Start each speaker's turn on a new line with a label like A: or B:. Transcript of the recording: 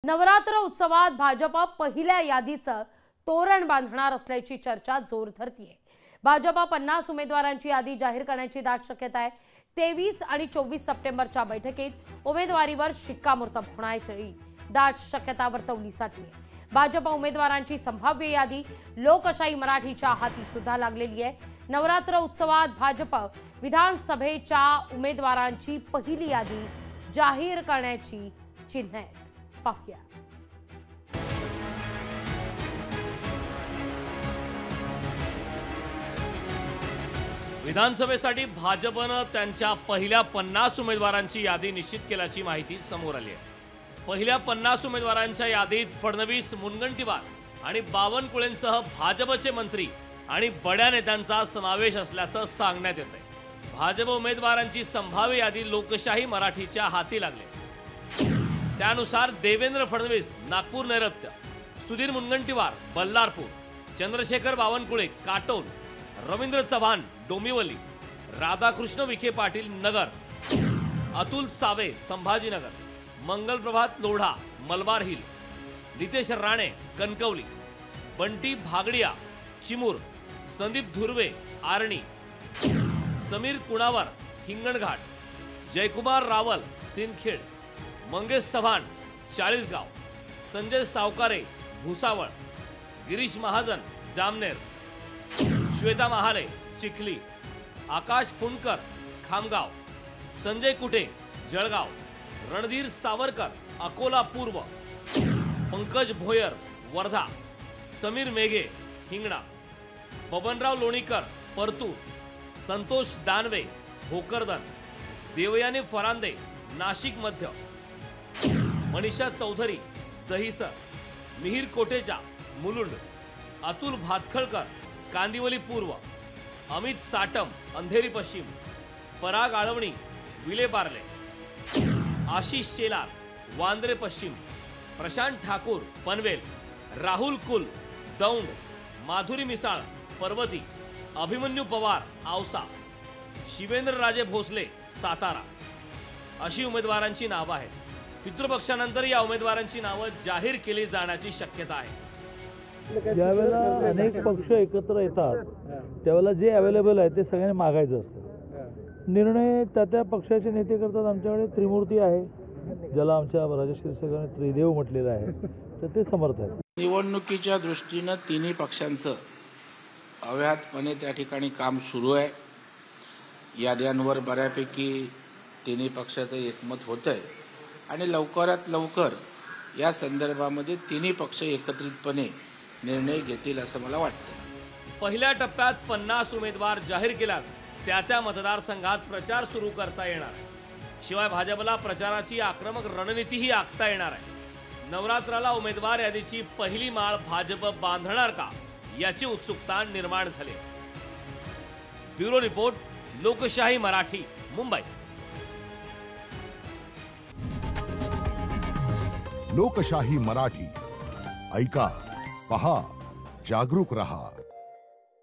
A: नवरात्र उत्सवात भाजप पहिल्या यादीचं तोरण बांधणार असल्याची चर्चा जोर धरतीये। भाजप 50 उमेदवारांची यादी जाहीर करण्याची दाट शक्यता आहे। 23 आणि 24 सप्टेंबरच्या बैठकीत उमेदवारीवर शिक्कामोर्तब होण्याची दाट शक्यता वर्तवली जाते। भाजप उमेदवारांची संभाव्य यादी लोकशाही मराठीच्या हाती सुद्धा लागलेली आहे। नवरात्र उत्सवात भाजप विधानसभेच्या उमेदवारांची पहिली यादी जाहीर करण्याची चिन्ह आहेत। पाहूया।
B: विधानसभेसाठी भाजपने त्यांच्या पहिल्या 50 उमेदवारांची यादी निश्चित केल्याची माहिती समोर आली आहे। पहिल्या 50 उमेदवारांच्या यादीत फडणवीस, मुनगंटीवार आणि बावनकुळेंसह भाजपचे मंत्री आणि बड्या नेत्यांचा समावेश असल्याचं सांगण्यात येतंय। भाजप उमेदवारांची संभाव्य यादी लोकशाही मराठीच्या हाती लागली। त्यानुसार देवेंद्र फडणवीस नागपूर नैऋत्य, सुधीर मुनगंटीवार बल्लारपूर, चंद्रशेखर बावनकुळे काटोल, रवींद्र चव्हाण डोंबिवली, राधाकृष्ण विखे पाटील नगर, अतुल सावे संभाजीनगर, मंगलप्रभात लोढा मलबार हिल, नितेश राणे कणकवली, बंटी भागडिया चिमूर, संदीप धुर्वे आर्णी, समीर कुणावर हिंगणघाट, जयकुमार रावल सिंदखेड, मंगेश चव्हाण चाळीसगाव, संजय सावकारे भुसावळ, गिरीश महाजन जामनेर, श्वेता महाले चिखली, आकाश पुणकर खामगाव, संजय कुटे जळगाव, रणधीर सावरकर अकोला पूर्व, पंकज भोयर वर्धा, समीर मेघे हिंगणा, बबनराव लोणीकर परतूर, संतोष दानवे भोकरदन, देवयानी फरांदे नाशिक मध्य, मनीषा चौधरी दहिसर, मिहिर कोटेचा मुलुंड, अतुल भातखळकर कांदिवली पूर्व, अमित साटम अंधेरी पश्चिम, पराग आळवणी विलेपार्ले, आशिष शेलार वांद्रे पश्चिम, प्रशांत ठाकूर पनवेल, राहुल कुल दौंड, माधुरी मिसाळ पर्वती, अभिमन्यू पवार औसा, शिवेंद्र राजे भोसले सातारा अशी उमेदवारांची नावं आहेत। पितृपक्षानंतर या उमेदवारांची नावं जाहीर केली जाण्याची शक्यता आहे।
C: ज्यावेळेला अनेक पक्ष एकत्र येतात त्यावेळेला जे अवेलेबल आहे ते सगळ्यांनी मागायचं असतं। निर्णय त्या पक्षाचे नेते करतात। आमच्याकडे त्रिमूर्ती आहे, ज्याला आमच्या राजश्री सगळ्यांनी त्रिदेव म्हटलेलं आहे, तर ते समर्थ आहेत।
D: निवडणुकीच्या दृष्टीनं तिन्ही पक्षांचं अव्याहतपणे त्या ठिकाणी काम सुरू आहे। याद्यांवर बऱ्यापैकी तिन्ही पक्षाचं एकमत होतंय आणि लवकरात लवकर या संदर्भामध्ये तिन्ही पक्ष एकत्रितपणे निर्णय घेतील असं मला वाटतं।
B: पहिल्या टप्प्यात 50 उमेदवार जाहीर केल्यास त्या मतदारसंघात प्रचार सुरू करता येणार आहे। शिवाय भाजपला प्रचाराची आक्रमक रणनीतीही आखता येणार आहे। नवरात्राला उमेदवार यादीची पहिली माळ भाजप बांधणार का याची उत्सुकता निर्माण झाली। ब्युरो रिपोर्ट, लोकशाही मराठी, मुंबई।
E: लोकशाही मराठी ऐका, पहा, जागरूक रहा।